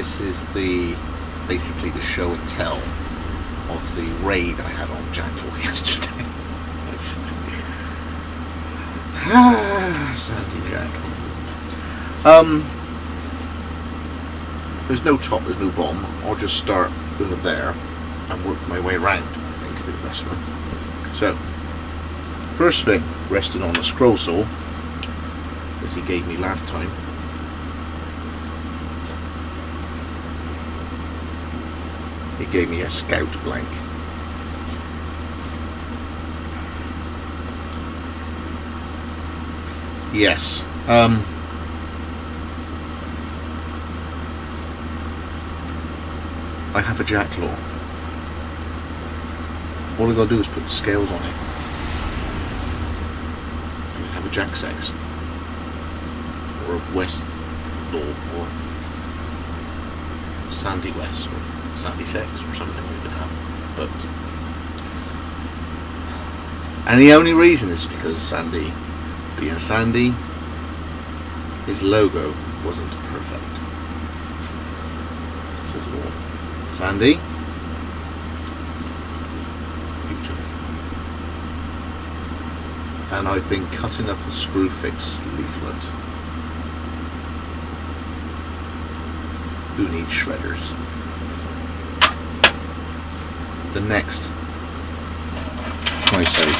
this is the basically the show and tell of the raid I had on JackLore yesterday. Sandy Jack. There's no top, there's no bottom. I'll just start over there and work my way around. I think it'll be the best one. So, first thing, resting on the scroll saw that he gave me last time. He gave me a scout blank. Yes. I have a JackLore. All I gotta do is put the scales on it. And I have a Wessex or a Wessex or Sandy West or Sandy Sex or something we could have. But and the only reason is because Sandy, being Sandy, his logo wasn't perfect. Says it all. Sandy, beautiful. And I've been cutting up a screw fix leaflet. Who needs shredders? The next, can I say,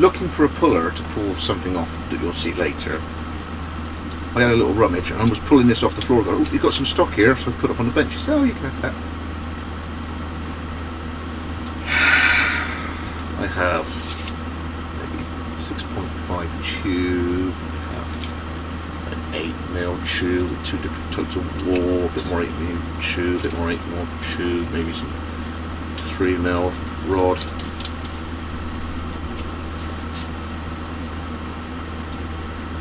looking for a puller to pull something off that you'll see later. I had a little rummage and I was pulling this off the floor. I go, oh, you've got some stock here, so I put it up on the bench. He said, oh, you can have that. I have maybe 6.5 tube. I have an 8mm tube with two different types of wall, a bit more 8mm tube, a bit more 8mm tube, maybe some 3mm rod.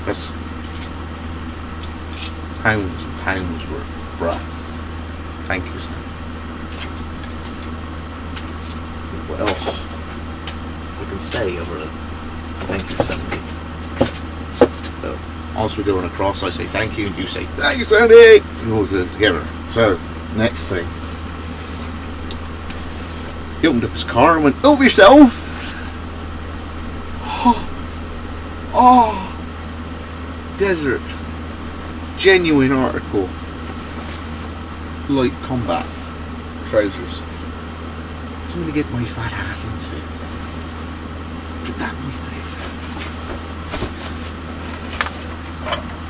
That's pounds and pounds worth of brass. Thank you, Sam. What else we can say other than thank you, Sandy? So, as we're going across, I say thank you, and you say thank you, Sandy. We all do it together. So, next thing. He opened up his car and went, help yourself. Oh, desert. Genuine article. Light combat trousers. Something to get my fat ass into. But that mistake.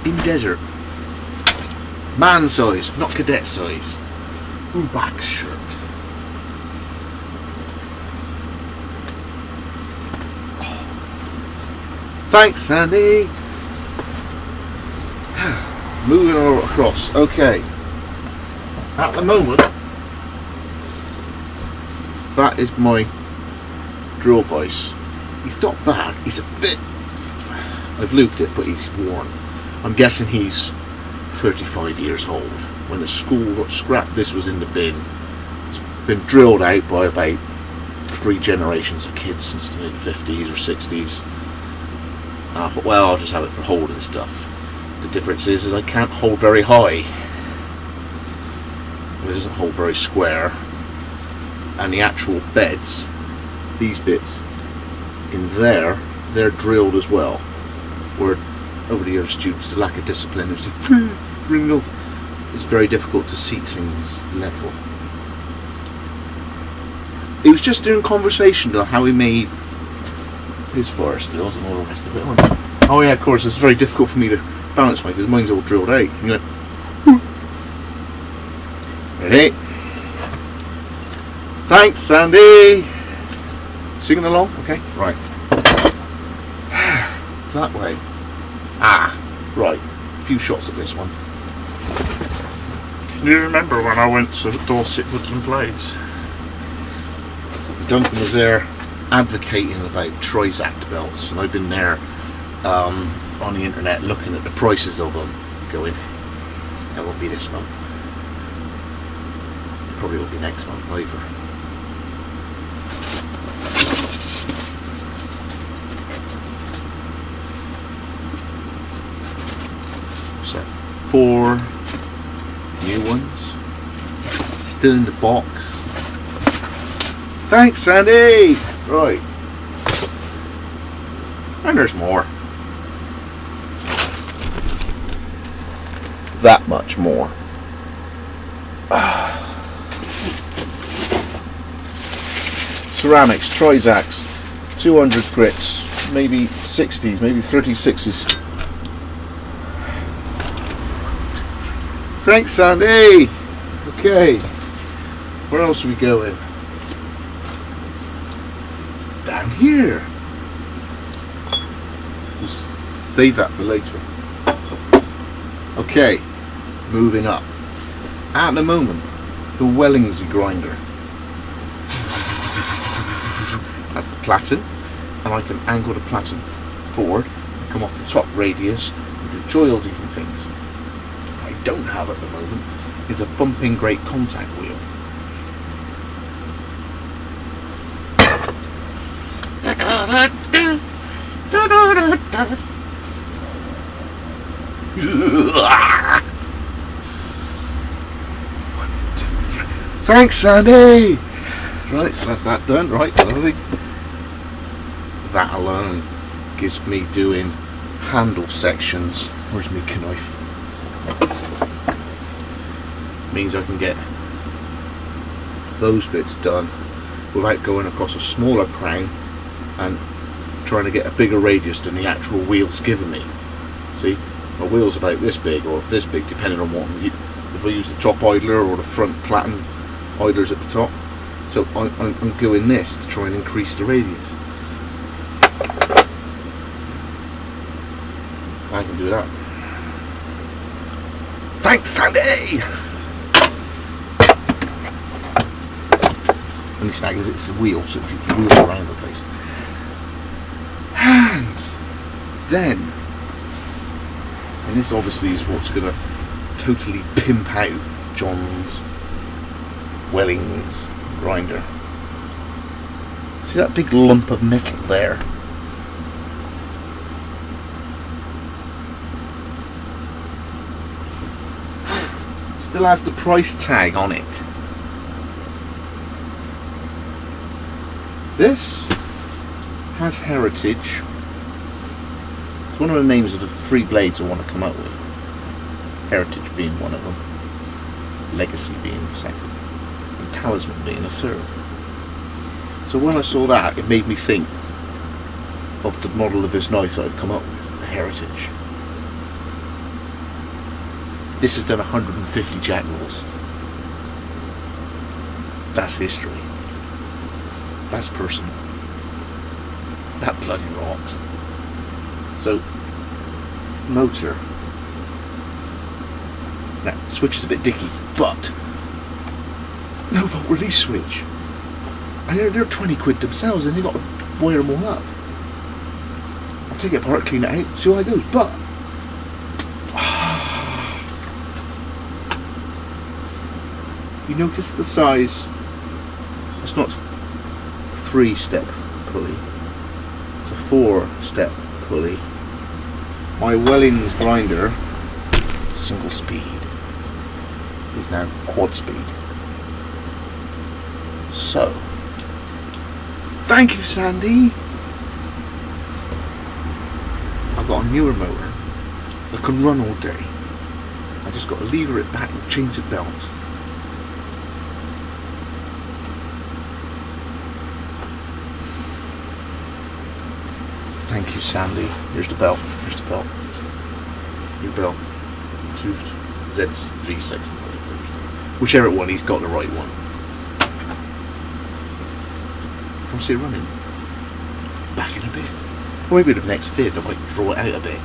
In desert. Man size, not cadet size. Back shirt. Oh. Thanks, Sandy. Moving all across. Okay. At the moment, that is my drill vise. He's not bad. He's a bit. I've lubed it, but he's worn. I'm guessing he's 35 years old. When the school got scrapped, this was in the bin. It's been drilled out by about 3 generations of kids since the mid-50s or 60s. I thought, well, I'll just have it for holding stuff. The difference is I can't hold very high. It doesn't hold very square. And the actual beds, these bits in there, they're drilled as well. Where over the years, due to the lack of discipline, it's just wrinkled. It's very difficult to seat things level. He was just doing conversation on how he made his fire stills and all the rest of it. Oh yeah, of course, it's very difficult for me to balance mine because mine's all drilled out. You know. Ready? Thanks, Sandy. Singing along? Okay, right. That way. Ah, right. A few shots of this one. Can you remember when I went to Dorset Woodland Blades? Duncan was there advocating about Trizact belts, and I've been there on the internet looking at the prices of them, going, that won't be this month. Probably won't be next month either. set. 4 new ones. Still in the box. Thanks, Sandy! Right. And there's more. That much more. Ceramics, Trizacks, 200 grits, maybe 60s, maybe 36s. Thanks, Sandy! Okay, where else are we going? Down here. We'll save that for later. Okay, moving up. At the moment, the Wellingsley grinder. That's the platen, and I can angle the platen forward and come off the top radius and do joystick and things. What I don't have at the moment is a bumping grate contact wheel. Thanks, Sandy! Right, so that's that done. Right, lovely. That alone gives me doing handle sections. Where's my knife? Means I can get those bits done without going across a smaller crown and trying to get a bigger radius than the actual wheel's given me. See, my wheel's about this big or this big depending on what I'm, if I use the top idler or the front platen idlers at the top. So I'm doing this to try and increase the radius. I can do that. Thanks, Sandy! Only snag is it's a wheel, so if you can wheel around the place. And then, and this obviously is what's going to totally pimp out John's Wellings grinder. See that big lump of metal there? Still has the price tag on it. This has heritage. It's one of the names of the 3 blades I want to come out with. Heritage being one of them, Legacy being the second, and Talisman being the third. So when I saw that, it made me think of the model of this knife that I've come up with, the Heritage. This has done 150 JackLores. That's history. That's personal. That bloody rocks. So, motor. Now, switch is a bit dicky, but no volt release switch. And they're 20 quid themselves, and you've got to wire them all up. I'll take it apart, clean it out, see how it goes. But you notice the size. It's not 3-step pulley, it's a 4-step pulley. My Wellings grinder, single speed, is now quad speed. So, thank you, Sandy. I've got a newer motor that can run all day. I just got to lever it back and change the belt. Thank you, Sandy. Here's the belt. Here's the belt. New belt. Toothed Z's V6. Whichever one, he's got the right one. Can I see it running? Back in a bit. Or maybe the next vid I might draw it out a bit.